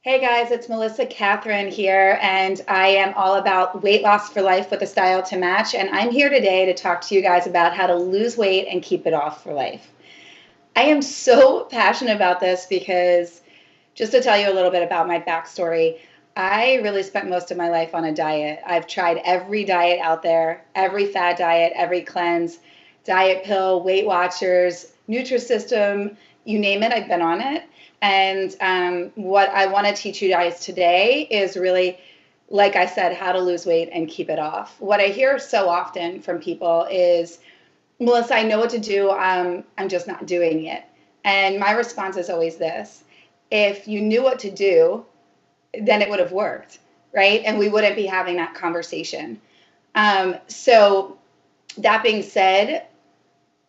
Hey guys, it's Melissa Catherine here, and I am all about weight loss for life with a style to match. And I'm here today to talk to you guys about how to lose weight and keep it off for life. I am so passionate about this because, just to tell you a little bit about my backstory, I really spent most of my life on a diet. I've tried every diet out there, every fad diet, every cleanse, diet pill, Weight Watchers, Nutrisystem, you name it, I've been on it. And what I want to teach you guys today is really, like I said, how to lose weight and keep it off. What I hear so often from people is, Melissa, I know what to do. I'm just not doing it. And my response is always this: if you knew what to do, then it would have worked, right? And we wouldn't be having that conversation. So that being said,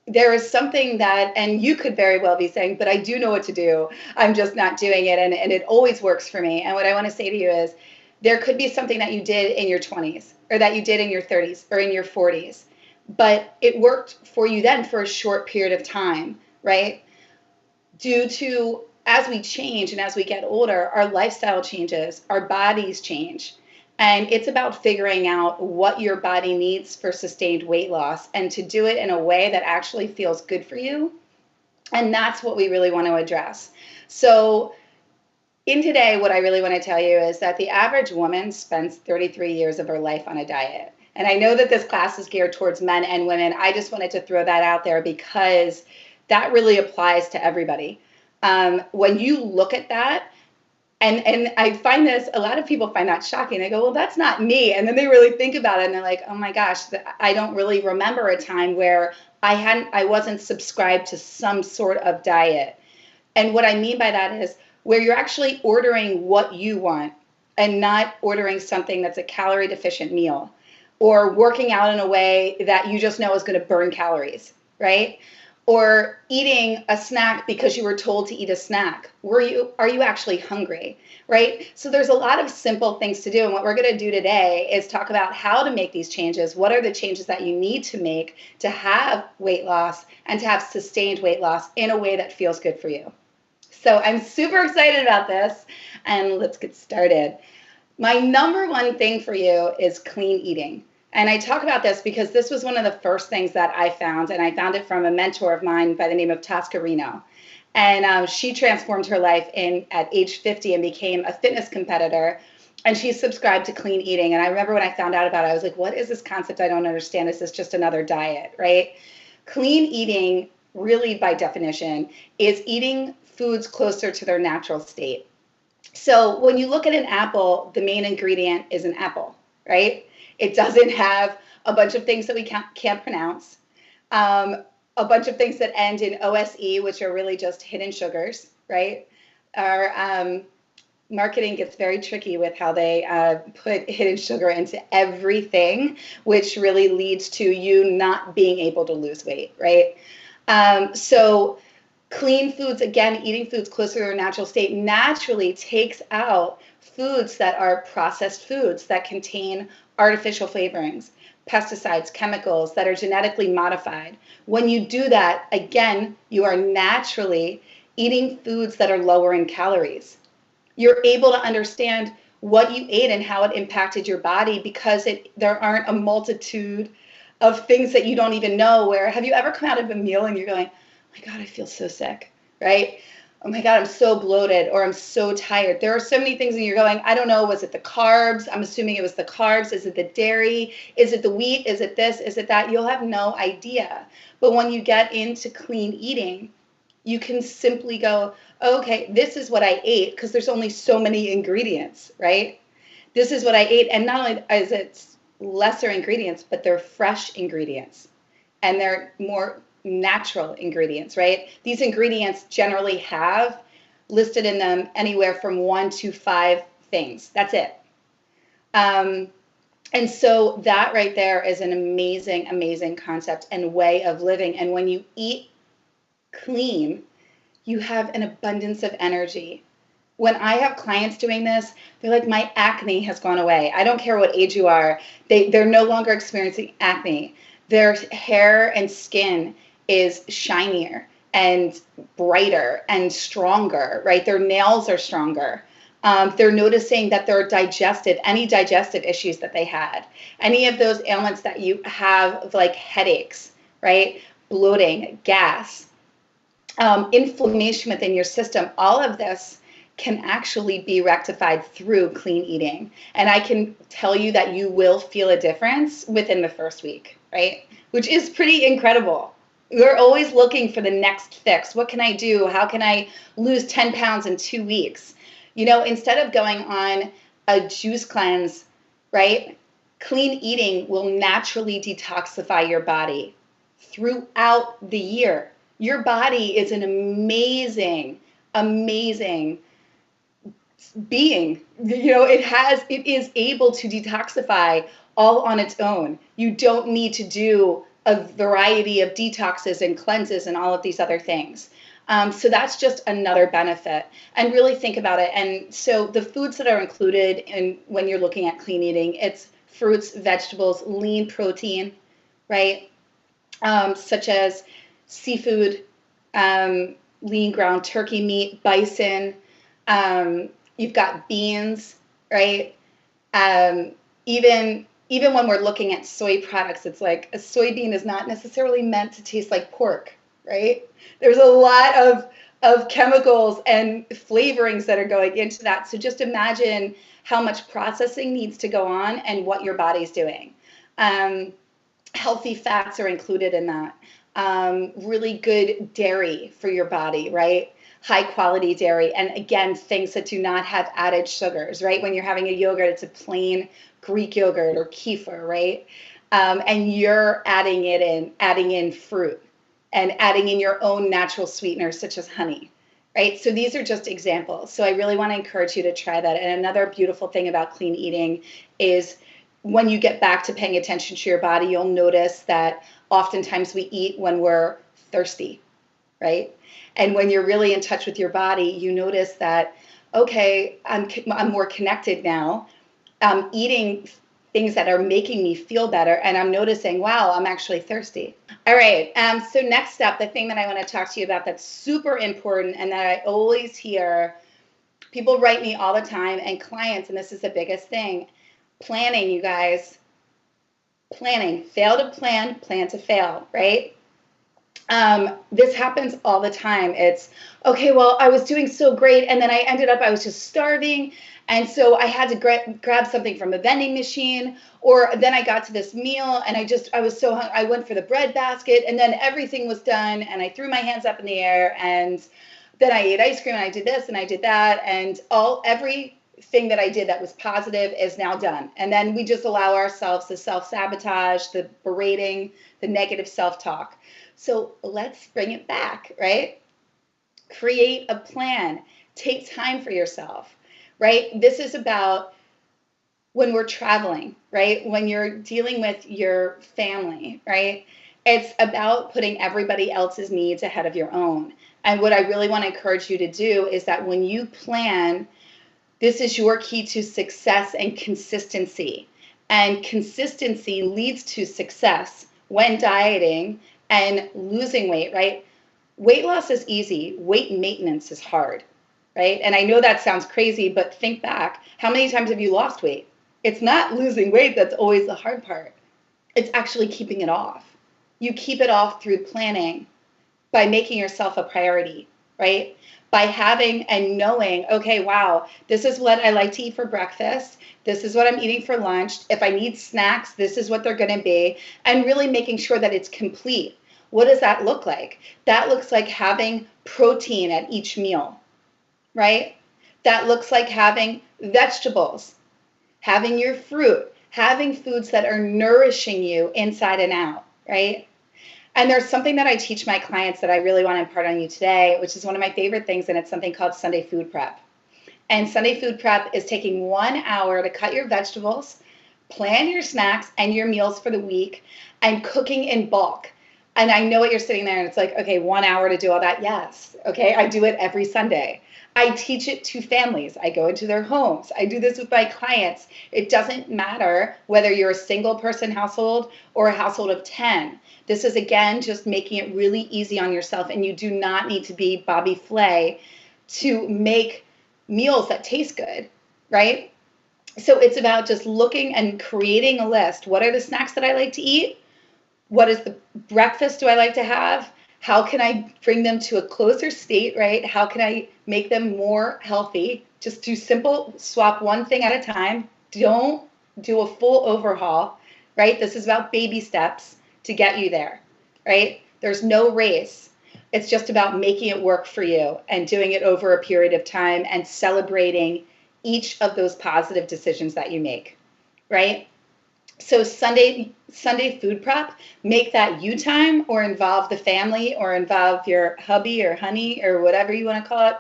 there is something that, and you could very well be saying, but I do know what to do. I'm just not doing it. And it always works for me. And what I want to say to you is there could be something that you did in your 20s or that you did in your 30s or in your 40s, but it worked for you then for a short period of time, right? Due to, as we change and as we get older, our lifestyle changes, our bodies change. And it's about figuring out what your body needs for sustained weight loss and to do it in a way that actually feels good for you. And that's what we really want to address. So, in today, what I really want to tell you is that the average woman spends 33 years of her life on a diet. And I know that this class is geared towards men and women. I just wanted to throw that out there because that really applies to everybody. When you look at that, and I find this, a lot of people find that shocking. They go, well, that's not me. And then they really think about it and they're like, oh my gosh, I don't really remember a time where I wasn't subscribed to some sort of diet. And what I mean by that is where you're actually ordering what you want and not ordering something that's a calorie deficient meal or working out in a way that you just know is going to burn calories, right? Or eating a snack because you were told to eat a snack. Are you actually hungry, right? So there's a lot of simple things to do. And what we're going to do today is talk about how to make these changes. What are the changes that you need to make to have weight loss and to have sustained weight loss in a way that feels good for you? So I'm super excited about this, and let's get started. My number one thing for you is clean eating. And I talk about this because this was one of the first things that I found, and I found it from a mentor of mine by the name of Toscarino. And she transformed her life at age 50 and became a fitness competitor. And she subscribed to clean eating. And I remember when I found out about it, I was like, what is this concept? I don't understand. Is this just another diet, right? Clean eating, really by definition, is eating foods closer to their natural state. So when you look at an apple, the main ingredient is an apple, right? It doesn't have a bunch of things that we can't pronounce, a bunch of things that end in OSE, which are really just hidden sugars, right? Our marketing gets very tricky with how they put hidden sugar into everything, which really leads to you not being able to lose weight, right? So clean foods, again, eating foods closer to their natural state naturally takes out foods that are processed foods that contain artificial flavorings, pesticides, chemicals that are genetically modified. When you do that, again, you are naturally eating foods that are lower in calories. You're able to understand what you ate and how it impacted your body because there aren't a multitude of things that you don't even know. Where have you ever come out of a meal and you're going, oh my God, I feel so sick, right? Oh my God, I'm so bloated or I'm so tired. There are so many things and you're going, I don't know, was it the carbs? I'm assuming it was the carbs. Is it the dairy? Is it the wheat? Is it this? Is it that? You'll have no idea. But when you get into clean eating, you can simply go, okay, this is what I ate because there's only so many ingredients, right? This is what I ate. And not only is it lesser ingredients, but they're fresh ingredients and they're more natural ingredients, right? These ingredients generally have listed in them anywhere from 1 to 5 things. That's it. And so that right there is an amazing, amazing concept and way of living. And when you eat clean, you have an abundance of energy. When I have clients doing this, they're like, my acne has gone away. I don't care what age you are. They're no longer experiencing acne. Their hair and skin is shinier and brighter and stronger, right? Their nails are stronger. They're noticing that any digestive issues that they had, any of those ailments that you have, like headaches, right? Bloating, gas, inflammation within your system, all of this can actually be rectified through clean eating. And I can tell you that you will feel a difference within the first week, right? Which is pretty incredible. We're always looking for the next fix. What can I do? How can I lose 10 pounds in 2 weeks? Instead of going on a juice cleanse, right? Clean eating will naturally detoxify your body throughout the year. Your body is an amazing, amazing being. It is able to detoxify all on its own. You don't need to do a variety of detoxes and cleanses and all of these other things. So that's just another benefit. And really think about it. And so the foods that are included in when you're looking at clean eating, it's fruits, vegetables, lean protein, right? Such as seafood, lean ground turkey meat, bison. You've got beans, right? Even when we're looking at soy products, it's like a soybean is not necessarily meant to taste like pork, right? There's a lot of chemicals and flavorings that are going into that. So just imagine how much processing needs to go on and what your body's doing. Healthy fats are included in that. Really good dairy for your body, right? High quality dairy. And again, things that do not have added sugars, right? When you're having a yogurt, it's a plain Greek yogurt or kefir, right? And you're adding in fruit and adding in your own natural sweeteners such as honey, right? So these are just examples. So I really want to encourage you to try that. And another beautiful thing about clean eating is when you get back to paying attention to your body, you'll notice that oftentimes we eat when we're thirsty, right? And when you're really in touch with your body, you notice that, okay, I'm more connected now. I'm eating things that are making me feel better, and I'm noticing, wow, I'm actually thirsty. All right, so next up, the thing that I want to talk to you about that's super important and that I always hear, people write me all the time, and clients, and this is the biggest thing, planning, you guys. Planning. Fail to plan, plan to fail, right? This happens all the time. It's, okay, well, I was doing so great, and then I was just starving, and so I had to grab something from a vending machine, or then I got to this meal, and I was so hungry, I went for the bread basket, and then everything was done, and I threw my hands up in the air, and then I ate ice cream, and I did this, and I did that, and everything that I did that was positive is now done. And then we just allow ourselves the self-sabotage, the berating, the negative self-talk. So let's bring it back, right? Create a plan. Take time for yourself, right? This is about when we're traveling, right? When you're dealing with your family, right? It's about putting everybody else's needs ahead of your own. And what I really want to encourage you to do is that when you plan, this is your key to success and consistency. And consistency leads to success when dieting and losing weight, right? Weight loss is easy. Weight maintenance is hard, right? And I know that sounds crazy, but think back. How many times have you lost weight? It's not losing weight that's always the hard part. It's actually keeping it off. You keep it off through planning, by making yourself a priority, right? By having and knowing, okay, wow, this is what I like to eat for breakfast. This is what I'm eating for lunch. If I need snacks, this is what they're going to be. And really making sure that it's complete. What does that look like? That looks like having protein at each meal, right? That looks like having vegetables, having your fruit, having foods that are nourishing you inside and out, right? And there's something that I teach my clients that I really want to impart on you today, which is one of my favorite things, and it's something called Sunday food prep. And Sunday food prep is taking 1 hour to cut your vegetables, plan your snacks and your meals for the week, and cooking in bulk. And I know what you're sitting there and it's like, okay, 1 hour to do all that. Yes. Okay. I do it every Sunday. I teach it to families. I go into their homes. I do this with my clients. It doesn't matter whether you're a single person household or a household of 10. This is, again, just making it really easy on yourself. And you do not need to be Bobby Flay to make meals that taste good, right? So it's about just looking and creating a list. What are the snacks that I like to eat? What is the breakfast do I like to have? How can I bring them to a closer state, right? How can I make them more healthy? Just do simple, swap one thing at a time. Don't do a full overhaul, right? This is about baby steps to get you there, right? There's no race. It's just about making it work for you and doing it over a period of time and celebrating each of those positive decisions that you make, right? So Sunday food prep, make that you time or involve the family or involve your hubby or honey or whatever you want to call it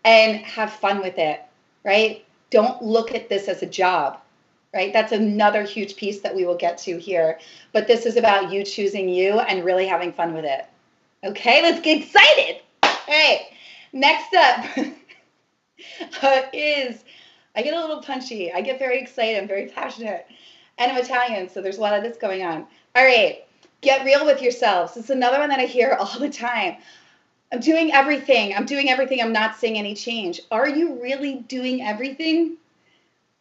and have fun with it, right? Don't look at this as a job, right? That's another huge piece that we will get to here. But this is about you choosing you and really having fun with it. Okay, let's get excited. All right, next up is, I get a little punchy. I get very excited. I'm very passionate. And I'm Italian, so there's a lot of this going on. All right, get real with yourselves. This is another one that I hear all the time. I'm doing everything. I'm not seeing any change. Are you really doing everything?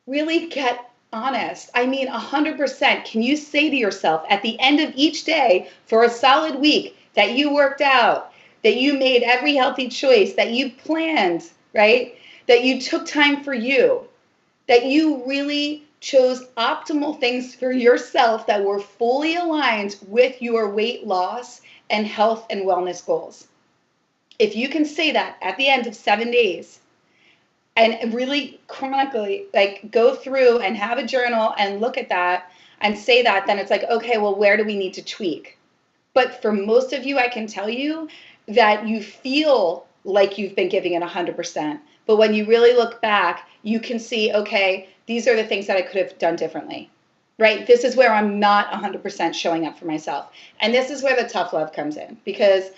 Really get honest. I mean, 100%. Can you say to yourself at the end of each day for a solid week that you worked out, that you made every healthy choice, that you planned, right? That you took time for you, that you really chose optimal things for yourself that were fully aligned with your weight loss and health and wellness goals. If you can say that at the end of 7 days and really chronically like go through and have a journal and look at that and say that, then it's like, okay, well, where do we need to tweak? But for most of you, I can tell you that you feel like you've been giving it 100%. But when you really look back, you can see, okay, these are the things that I could have done differently, right? This is where I'm not 100% showing up for myself. And this is where the tough love comes in, because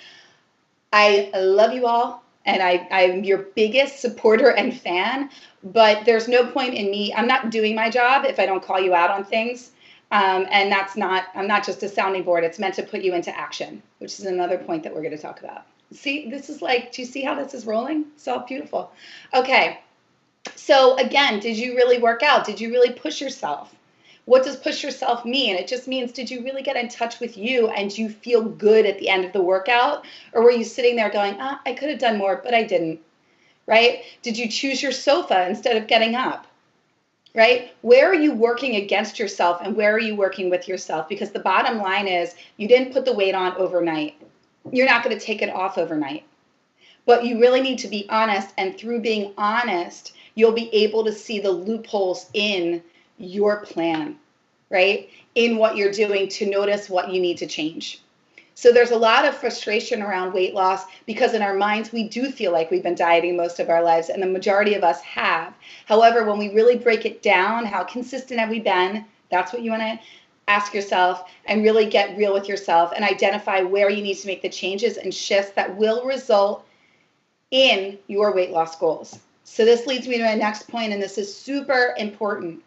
I love you all and I'm your biggest supporter and fan, but there's no point in me, I'm not doing my job if I don't call you out on things. And I'm not just a sounding board. It's meant to put you into action, which is another point that we're going to talk about. See, this is like, do you see how this is rolling? It's all beautiful. Okay. So again, did you really work out? Did you really push yourself? What does push yourself mean? It just means, did you really get in touch with you and you feel good at the end of the workout? Or were you sitting there going, I could have done more, but I didn't, right? Did you choose your sofa instead of getting up? Right? Where are you working against yourself and where are you working with yourself? Because the bottom line is you didn't put the weight on overnight. You're not going to take it off overnight. But you really need to be honest, and through being honest, you'll be able to see the loopholes in your plan, right? In what you're doing to notice what you need to change. So there's a lot of frustration around weight loss because in our minds, we do feel like we've been dieting most of our lives, and the majority of us have. However, when we really break it down, how consistent have we been? That's what you want to ask yourself and really get real with yourself and identify where you need to make the changes and shifts that will result in your weight loss goals. So this leads me to my next point, and this is super important.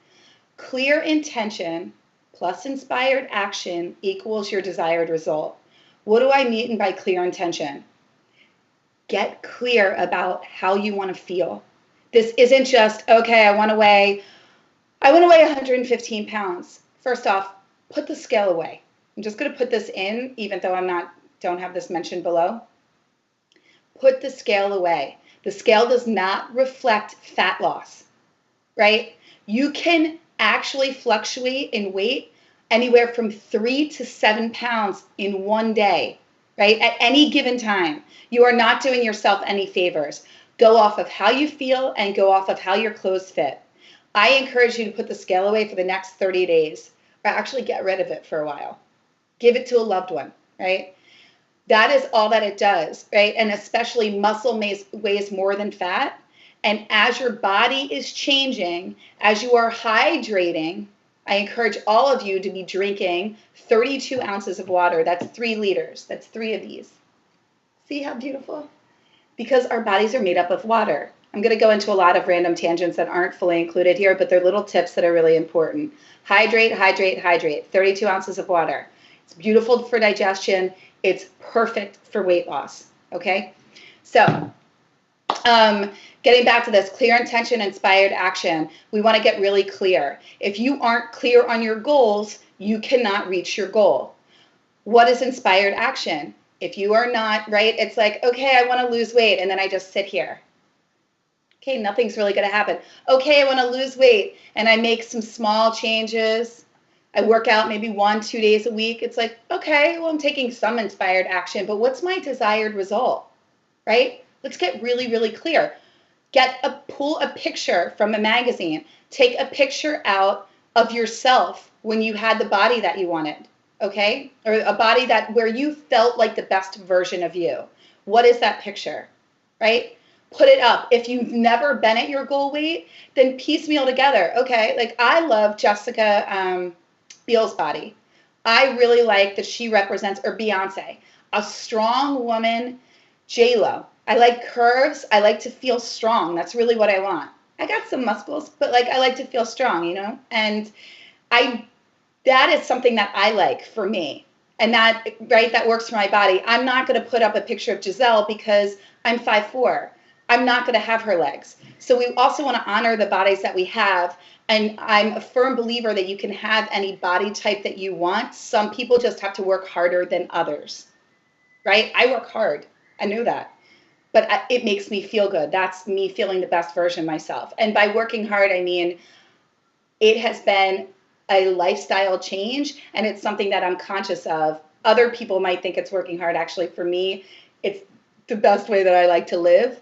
Clear intention plus inspired action equals your desired result. What do I mean by clear intention? Get clear about how you want to feel. This isn't just, okay, I want to weigh 115 pounds. First off, put the scale away. I'm just going to put this in, even though don't have this mentioned below. Put the scale away. The scale does not reflect fat loss, right? You can actually fluctuate in weight anywhere from 3 to 7 pounds in one day, right? At any given time. You are not doing yourself any favors. Go off of how you feel and go off of how your clothes fit. I encourage you to put the scale away for the next 30 days, or actually get rid of it for a while. Give it to a loved one, right? That is all that it does, right? And especially muscle weighs more than fat. And as your body is changing, as you are hydrating, I encourage all of you to be drinking 32 ounces of water. That's 3 liters. That's 3 of these. See how beautiful? Because our bodies are made up of water. I'm going to go into a lot of random tangents that aren't fully included here, but they're little tips that are really important. Hydrate, hydrate, hydrate. 32 ounces of water. It's beautiful for digestion. It's perfect for weight loss. Okay? So, Getting back to this clear intention, inspired action, we want to get really clear. If you aren't clear on your goals, you cannot reach your goal. What is inspired action? If you are not, right, it's like, okay, I want to lose weight, and then I just sit here. Okay, nothing's really going to happen. Okay, I want to lose weight, and I make some small changes. I work out maybe 1-2 days a week. It's like, okay, well, I'm taking some inspired action, but what's my desired result, right? Let's get really, really clear. Pull a picture from a magazine. Take a picture out of yourself when you had the body that you wanted, okay? Or a body where you felt like the best version of you. What is that picture, right? Put it up. If you've never been at your goal weight, then piecemeal together. Okay, like I love Jessica Biel's body. I really like that she represents, or Beyonce, a strong woman, J-Lo. I like curves. I like to feel strong. That's really what I want. I got some muscles, but like I like to feel strong, you know? And that is something that I like for me. And that, right, that works for my body. I'm not going to put up a picture of Giselle because I'm 5'4". I'm not going to have her legs. So we also want to honor the bodies that we have. And I'm a firm believer that you can have any body type that you want. Some people just have to work harder than others, right? I work hard. I know that. But it makes me feel good. That's me feeling the best version of myself. And by working hard, I mean it has been a lifestyle change, and it's something that I'm conscious of. Other people might think it's working hard. Actually, for me, it's the best way that I like to live.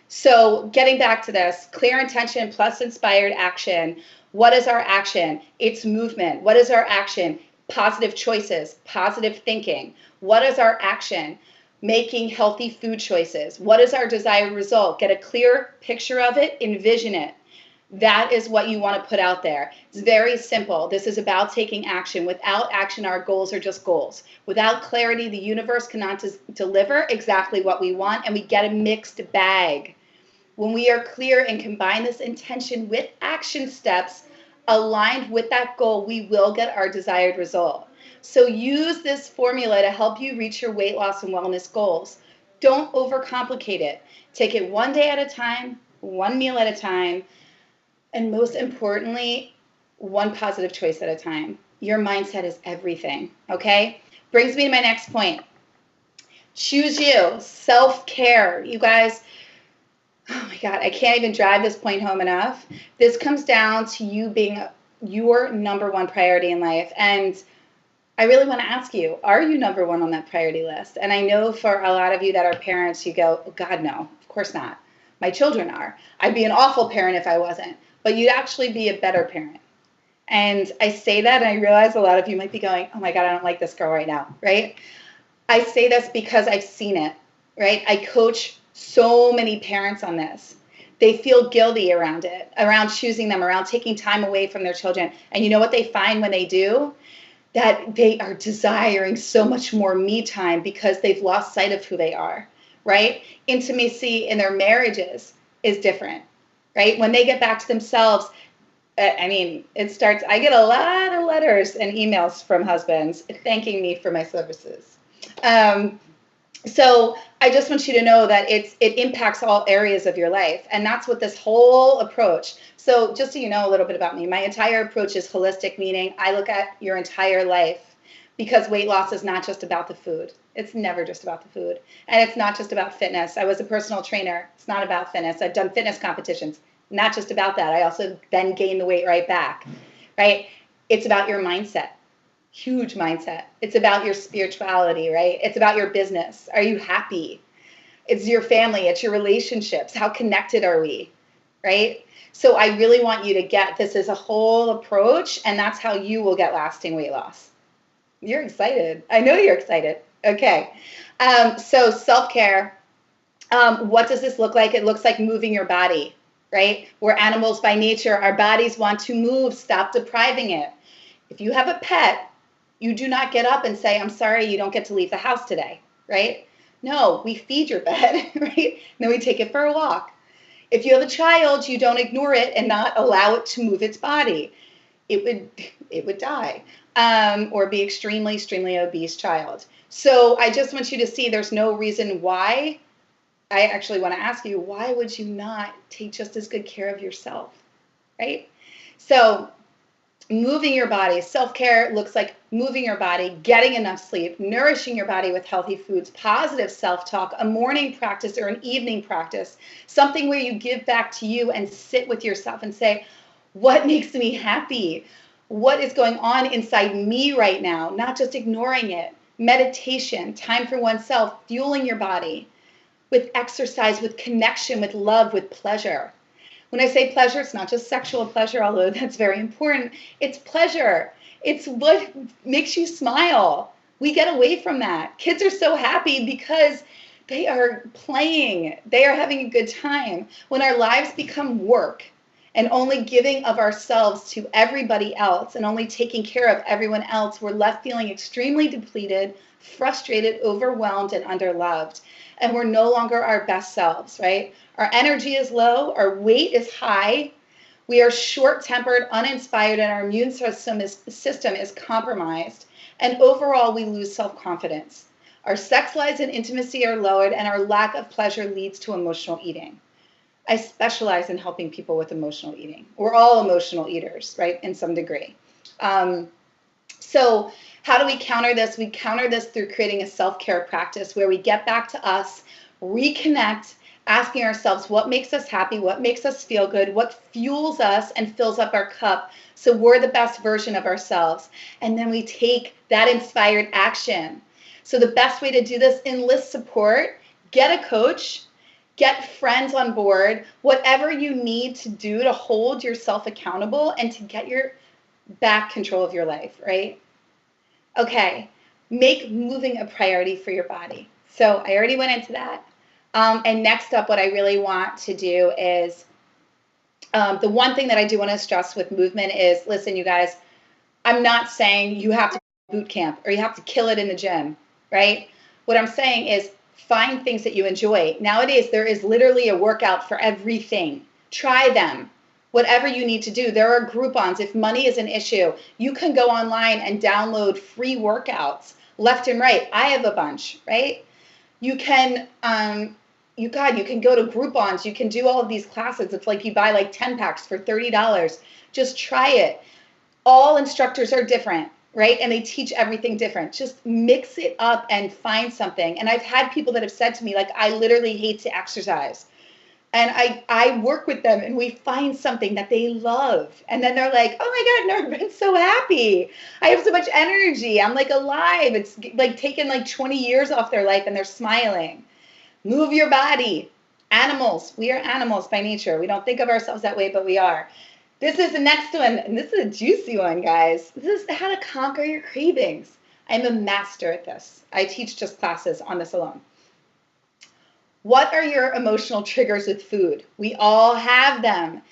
So getting back to this, clear intention plus inspired action. What is our action? It's movement. What is our action? Positive choices, positive thinking. What is our action? Making healthy food choices. What is our desired result? Get a clear picture of it, envision it. That is what you want to put out there. It's very simple. This is about taking action. Without action, our goals are just goals. Without clarity, the universe cannot deliver exactly what we want, and we get a mixed bag. When we are clear and combine this intention with action steps aligned with that goal, we will get our desired result. So use this formula to help you reach your weight loss and wellness goals. Don't overcomplicate it. Take it one day at a time, one meal at a time, and most importantly, one positive choice at a time. Your mindset is everything, okay? Brings me to my next point. Choose you, self-care. You guys, oh my God, I can't even drive this point home enough. This comes down to you being your number one priority in life. And I really want to ask you, are you number one on that priority list? And I know for a lot of you that are parents, you go, oh God, no, of course not. My children are. I'd be an awful parent if I wasn't. But you'd actually be a better parent. And I say that, and I realize a lot of you might be going, oh my God, I don't like this girl right now, right? I say this because I've seen it, right? I coach so many parents on this. They feel guilty around it, around choosing them, around taking time away from their children. And you know what they find when they do? That they are desiring so much more me time because they've lost sight of who they are, right? Intimacy in their marriages is different, right? When they get back to themselves, I mean, I get a lot of letters and emails from husbands thanking me for my services. So I just want you to know that it impacts all areas of your life. And that's what this whole approach. So just so you know a little bit about me, my entire approach is holistic, meaning I look at your entire life, because weight loss is not just about the food. It's never just about the food. And it's not just about fitness. I was a personal trainer. It's not about fitness. I've done fitness competitions. Not just about that. I also then gained the weight right back, right? It's about your mindset. Huge mindset. It's about your spirituality, right? It's about your business. Are you happy? It's your family. It's your relationships. How connected are we, right? So I really want you to get this as a whole approach, and that's how you will get lasting weight loss. You're excited. I know you're excited. Okay. So self-care. What does this look like? It looks like moving your body, right? We're animals by nature. Our bodies want to move. Stop depriving it. If you have a pet, you do not get up and say, I'm sorry, you don't get to leave the house today, right? No, we feed your pet, right? Then we take it for a walk. If you have a child, you don't ignore it and not allow it to move its body. It would die, or be extremely obese child. So I just want you to see there's no reason why I actually want to ask you, why would you not take just as good care of yourself, right? So moving your body, self-care looks like moving your body, getting enough sleep, nourishing your body with healthy foods, positive self-talk, a morning practice or an evening practice, something where you give back to you and sit with yourself and say, what makes me happy? What is going on inside me right now? Not just ignoring it. Meditation, time for oneself, fueling your body with exercise, with connection, with love, with pleasure. When I say pleasure, it's not just sexual pleasure, although that's very important. It's pleasure. It's what makes you smile. We get away from that. Kids are so happy because they are playing. They are having a good time. When our lives become work and only giving of ourselves to everybody else and only taking care of everyone else, we're left feeling extremely depleted, frustrated, overwhelmed, and underloved. And we're no longer our best selves, right? Our energy is low, our weight is high, we are short-tempered, uninspired, and our immune system is compromised. And overall, we lose self-confidence. Our sex lives and intimacy are lowered, and our lack of pleasure leads to emotional eating. I specialize in helping people with emotional eating. We're all emotional eaters, right, in some degree. So how do we counter this? We counter this through creating a self-care practice where we get back to us, reconnect, asking ourselves what makes us happy, what makes us feel good, what fuels us and fills up our cup so we're the best version of ourselves. And then we take that inspired action. So the best way to do this, enlist support, get a coach, get friends on board, whatever you need to do to hold yourself accountable and to get your back control of your life, right? Okay, make moving a priority for your body. So I already went into that. And next up, what I really want to do is, the one thing that I do want to stress with movement is, listen, you guys, I'm not saying you have to boot camp or you have to kill it in the gym, right? What I'm saying is find things that you enjoy. Nowadays, there is literally a workout for everything. Try them. Whatever you need to do. There are Groupons. If money is an issue, you can go online and download free workouts left and right. I have a bunch, right? You can, you can go to Groupons. You can do all of these classes. It's like you buy like 10 packs for $30. Just try it. All instructors are different, right? And they teach everything different. Just mix it up and find something. And I've had people that have said to me, like, I literally hate to exercise. And I work with them and we find something that they love. And then they're like, oh my God, I've never been so happy. I have so much energy. I'm like alive. It's like taken like 20 years off their life and they're smiling. Move your body. Animals. We are animals by nature. We don't think of ourselves that way, but we are. This is the next one. And this is a juicy one, guys. This is how to conquer your cravings. I'm a master at this. I teach just classes on this alone. What are your emotional triggers with food? We all have them.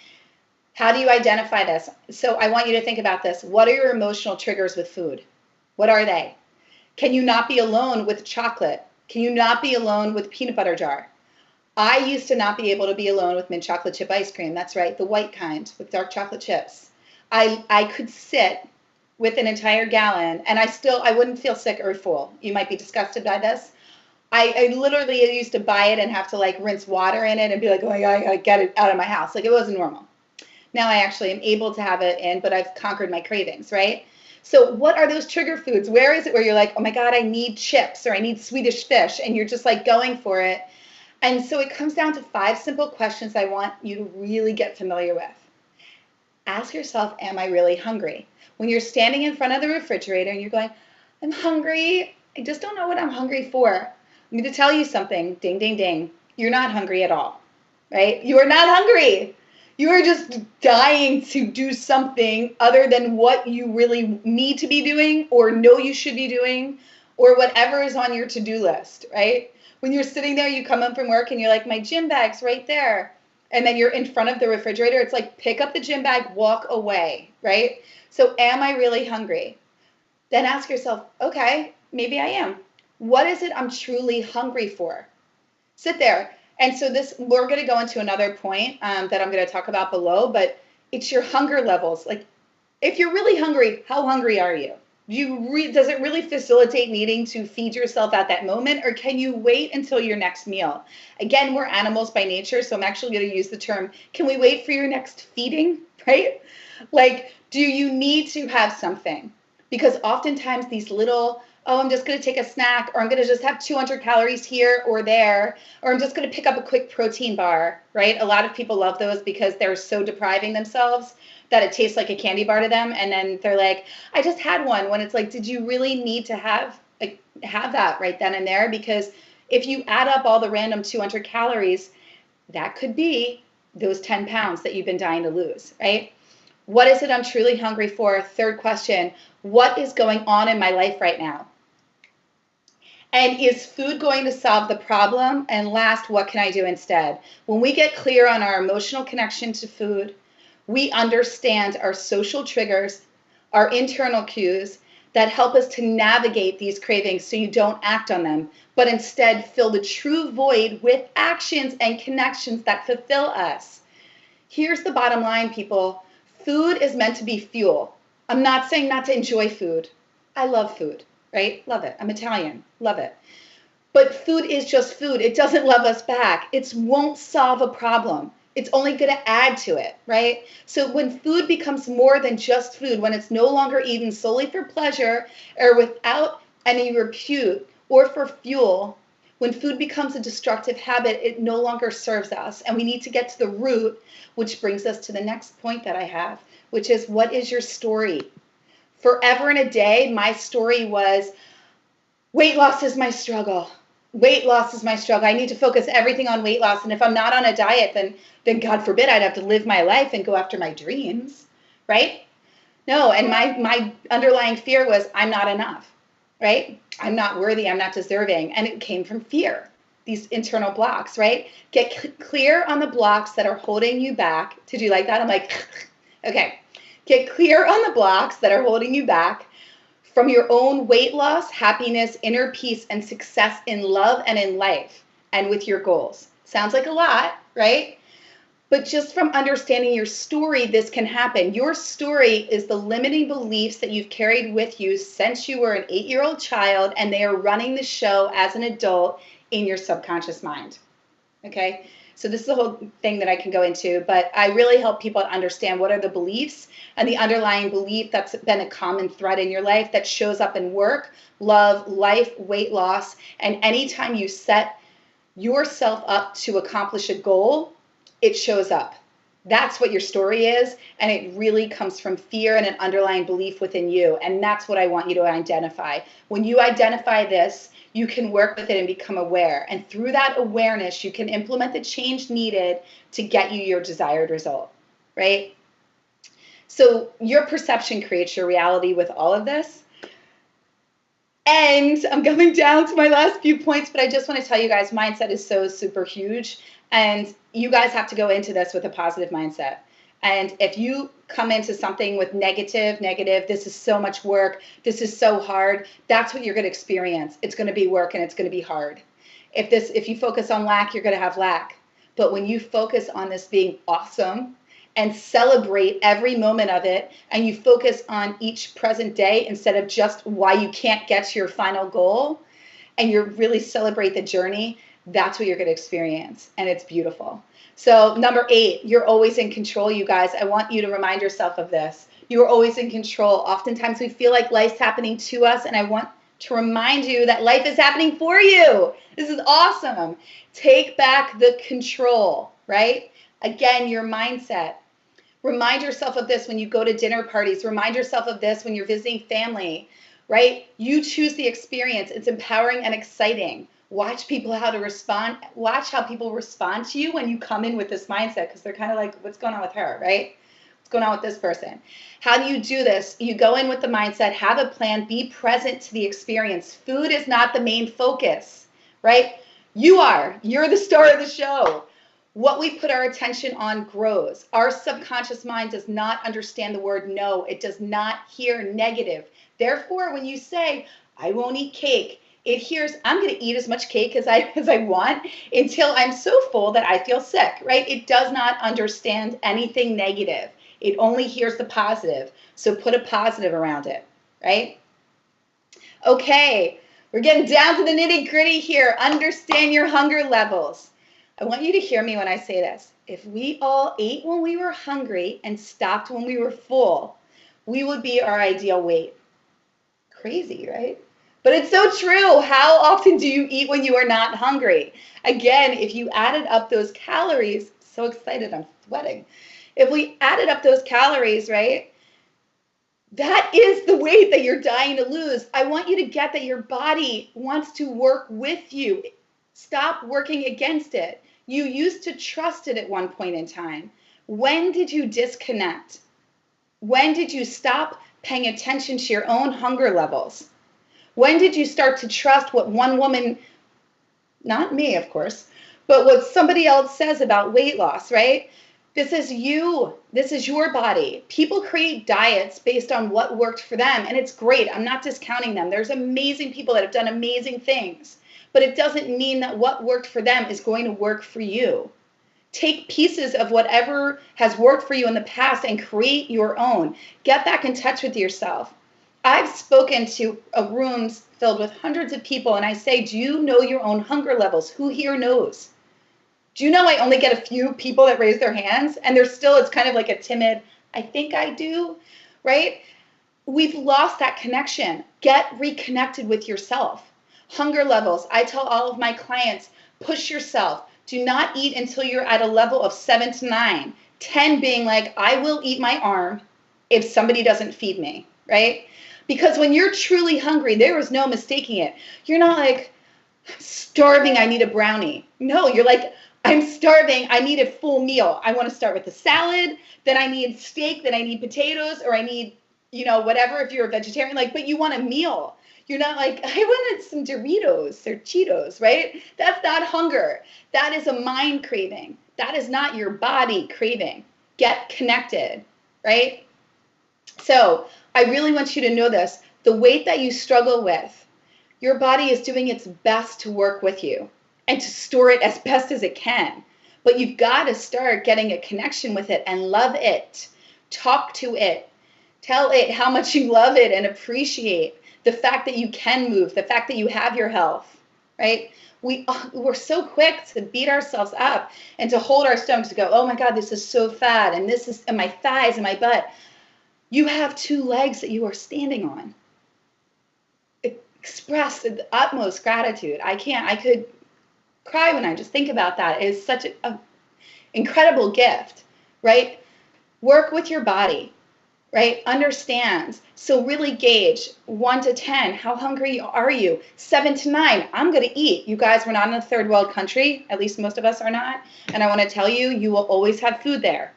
How do you identify this? So I want you to think about this. What are your emotional triggers with food? What are they? Can you not be alone with chocolate? Can you not be alone with peanut butter jar? I used to not be able to be alone with mint chocolate chip ice cream. That's right, the white kind with dark chocolate chips. I could sit with an entire gallon and I wouldn't feel sick or full. You might be disgusted by this. I literally used to buy it and have to like rinse water in it and be like, oh my God, I gotta get it out of my house. Like it wasn't normal. Now I actually am able to have it in, but I've conquered my cravings, right? So what are those trigger foods? Where is it where you're like, oh my God, I need chips or I need Swedish fish and you're just like going for it. And so it comes down to 5 simple questions I want you to really get familiar with. Ask yourself, am I really hungry? When you're standing in front of the refrigerator and you're going, I'm hungry, I just don't know what I'm hungry for. I'm going to tell you something, ding, ding, ding. You're not hungry at all, right? You are not hungry. You are just dying to do something other than what you really need to be doing or know you should be doing or whatever is on your to-do list, right? When you're sitting there, you come home from work and you're like, my gym bag's right there. And then you're in front of the refrigerator. It's like, pick up the gym bag, walk away, right? So am I really hungry? Then ask yourself, okay, maybe I am. What is it I'm truly hungry for? Sit there. And so we're going to go into another point that I'm going to talk about below, but it's your hunger levels. Like if you're really hungry, how hungry are you? Does it really facilitate needing to feed yourself at that moment, or can you wait until your next meal? Again, we're animals by nature, so I'm actually going to use the term, can we wait for your next feeding, right? Like, do you need to have something? Because oftentimes these little, oh, I'm just going to take a snack, or I'm going to just have 200 calories here or there, or I'm just going to pick up a quick protein bar, right? A lot of people love those because they're so depriving themselves that it tastes like a candy bar to them, and then they're like, I just had one, when it's like, did you really need to have that right then and there? Because if you add up all the random 200 calories, that could be those 10 pounds that you've been dying to lose, right? What is it I'm truly hungry for? Third question, what is going on in my life right now? And is food going to solve the problem? And last, what can I do instead? When we get clear on our emotional connection to food, we understand our social triggers, our internal cues that help us to navigate these cravings so you don't act on them, but instead fill the true void with actions and connections that fulfill us. Here's the bottom line, people. Food is meant to be fuel. I'm not saying not to enjoy food. I love food, right? Love it. I'm Italian. Love it. But food is just food. It doesn't love us back. It won't solve a problem. It's only going to add to it, right? So when food becomes more than just food, when it's no longer eaten solely for pleasure or without any repute or for fuel, when food becomes a destructive habit, it no longer serves us. And we need to get to the root, which brings us to the next point that I have, which is, what is your story? Forever and a day, my story was, weight loss is my struggle. Weight loss is my struggle. I need to focus everything on weight loss. And if I'm not on a diet, then God forbid I'd have to live my life and go after my dreams, right? No, and my underlying fear was, I'm not enough, right? I'm not worthy, I'm not deserving. And it came from fear, these internal blocks, right? Get clear on the blocks that are holding you back. Did you like that? I'm like, okay. Get clear on the blocks that are holding you back from your own weight loss, happiness, inner peace, and success in love and in life and with your goals. Sounds like a lot, right? But just from understanding your story, this can happen. Your story is the limiting beliefs that you've carried with you since you were an 8-year-old child, and they are running the show as an adult in your subconscious mind. Okay? So this is a whole thing that I can go into, but I really help people understand what are the beliefs and the underlying belief that's been a common thread in your life that shows up in work, love, life, weight loss, and anytime you set yourself up to accomplish a goal, it shows up. That's what your story is, and it really comes from fear and an underlying belief within you, and that's what I want you to identify. When you identify this, you can work with it and become aware, and through that awareness, you can implement the change needed to get you your desired result, right? So your perception creates your reality with all of this. And I'm coming down to my last few points, but I just want to tell you guys, mindset is so super huge. And you guys have to go into this with a positive mindset. And if you come into something with negative, this is so much work, this is so hard, that's what you're going to experience. It's going to be work and it's going to be hard. If you focus on lack, you're going to have lack. But when you focus on this being awesome and celebrate every moment of it, and you focus on each present day instead of just why you can't get to your final goal, and you really celebrate the journey, that's what you're going to experience, and it's beautiful. So number 8, you're always in control, you guys. I want you to remind yourself of this. You are always in control. Oftentimes we feel like life's happening to us, and I want to remind you that life is happening for you. This is awesome. Take back the control, right? Again, your mindset. Remind yourself of this when you go to dinner parties. Remind yourself of this when you're visiting family, right? You choose the experience. It's empowering and exciting. Watch people how to respond. Watch how people respond to you when you come in with this mindset, because they're kind of like, what's going on with her, right? What's going on with this person? How do you do this? You go in with the mindset, have a plan, be present to the experience. Food is not the main focus, right? You are. You're the star of the show. What we put our attention on grows. Our subconscious mind does not understand the word no. It does not hear negative. Therefore, when you say, I won't eat cake, it hears, I'm going to eat as much cake as I want until I'm so full that I feel sick, right? It does not understand anything negative. It only hears the positive. So put a positive around it, right? Okay, we're getting down to the nitty gritty here. Understand your hunger levels. I want you to hear me when I say this. If we all ate when we were hungry and stopped when we were full, we would be our ideal weight. Crazy, right? But it's so true. How often do you eat when you are not hungry? Again, if you added up those calories, so excited, I'm sweating. If we added up those calories, right? That is the weight that you're dying to lose. I want you to get that your body wants to work with you. Stop working against it. You used to trust it at one point in time. When did you disconnect? When did you stop paying attention to your own hunger levels? When did you start to trust what one woman, not me, of course, but what somebody else says about weight loss, right? This is you. This is your body. People create diets based on what worked for them, and it's great. I'm not discounting them. There's amazing people that have done amazing things, but it doesn't mean that what worked for them is going to work for you. Take pieces of whatever has worked for you in the past and create your own. Get back in touch with yourself. I've spoken to rooms filled with hundreds of people, and I say, do you know your own hunger levels? Who here knows? Do you know I only get a few people that raise their hands, and they're still, it's kind of like a timid, I think I do, right? We've lost that connection. Get reconnected with yourself. Hunger levels. I tell all of my clients, push yourself. Do not eat until you're at a level of 7 to 9. 10 being like, I will eat my arm if somebody doesn't feed me, right? Because when you're truly hungry, there is no mistaking it. You're not like, I'm starving, I need a brownie. No, you're like, I'm starving, I need a full meal. I want to start with a salad, then I need steak, then I need potatoes, or I need, whatever if you're a vegetarian, but you want a meal. You're not like, I wanted some Doritos or Cheetos, right? That's not hunger. That is a mind craving. That is not your body craving. Get connected, right? So I really want you to know this. The weight that you struggle with, your body is doing its best to work with you and to store it as best as it can. But you've got to start getting a connection with it and love it. Talk to it. Tell it how much you love it and appreciate the fact that you can move, the fact that you have your health, right? We're so quick to beat ourselves up and to hold our stomachs to go, oh my God, this is so fat, and this is, and my thighs and my butt. You have 2 legs that you are standing on. Express the utmost gratitude. I could cry when I just think about that. It is such an incredible gift, right? Work with your body, right? Understand. So really gauge 1 to 10. How hungry are you? 7 to 9. I'm going to eat. You guys, we're not in a third world country. At least most of us are not. And I want to tell you, you will always have food there.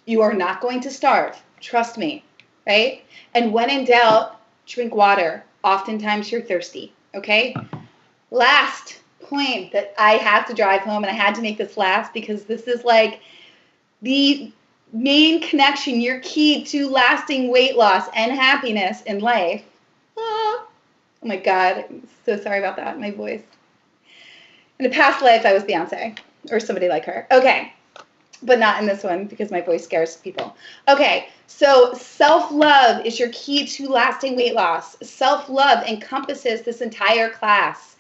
You are not going to starve. Trust me, right? And when in doubt, drink water. Oftentimes you're thirsty, okay? Last point that I have to drive home, and I had to make this last because this is like the main connection, your key to lasting weight loss and happiness in life. Oh my God, I'm so sorry about that, my voice. In a past life, I was Beyonce or somebody like her. Okay, but not in this one because my voice scares people. Okay, so self-love is your key to lasting weight loss. Self-love encompasses this entire class.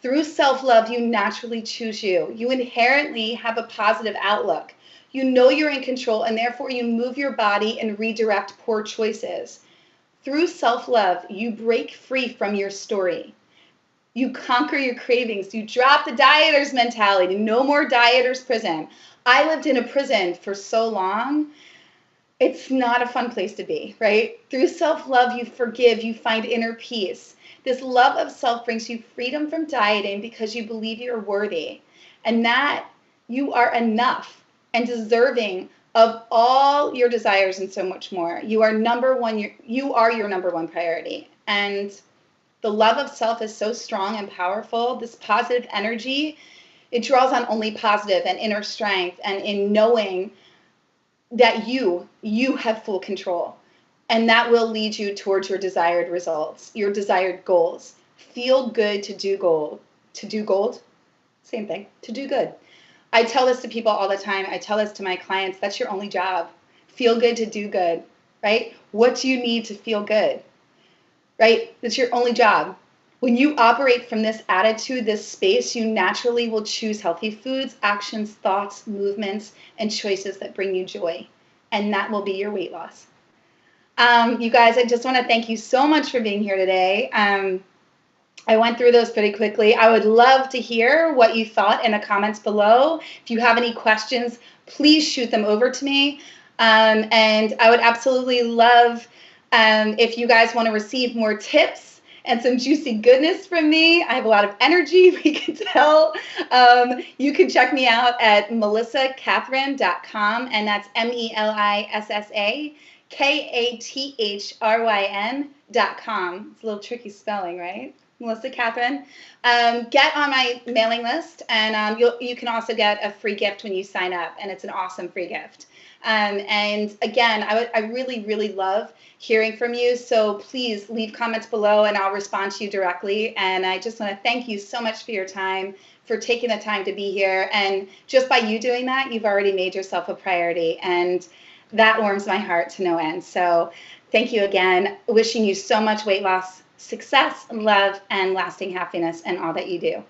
Through self-love, you naturally choose you. You inherently have a positive outlook. You know you're in control, and therefore you move your body and redirect poor choices. Through self-love, you break free from your story. You conquer your cravings. You drop the dieter's mentality. No more dieter's prison. I lived in a prison for so long. It's not a fun place to be, right? Through self-love, you forgive. You find inner peace. This love of self brings you freedom from dieting because you believe you're worthy and that you are enough and deserving of all your desires and so much more. You are number one. You are your number one priority. And the love of self is so strong and powerful. This positive energy, it draws on only positive and inner strength and in knowing that you have full control. And that will lead you towards your desired results, your desired goals. Feel good to do gold. To do gold? Same thing. To do good. I tell this to people all the time. I tell this to my clients. That's your only job. Feel good to do good, right? What do you need to feel good, right? That's your only job. When you operate from this attitude, this space, you naturally will choose healthy foods, actions, thoughts, movements, and choices that bring you joy. And that will be your weight loss. You guys, I just want to thank you so much for being here today. I went through those pretty quickly. I would love to hear what you thought in the comments below. If you have any questions, please shoot them over to me. And I would absolutely love if you guys want to receive more tips and some juicy goodness from me. I have a lot of energy, we can tell. You can check me out at melissakathryn.com, and that's Melissakathryn.com. It's a little tricky spelling, right? Melissa Catherine. Get on my mailing list, and you can also get a free gift when you sign up, and it's an awesome free gift. And again, I really, really love hearing from you. So please leave comments below and I'll respond to you directly. And I just want to thank you so much for your time, for taking the time to be here. And just by you doing that, you've already made yourself a priority. And that warms my heart to no end. So thank you again. Wishing you so much weight loss, success, love, and lasting happiness in all that you do.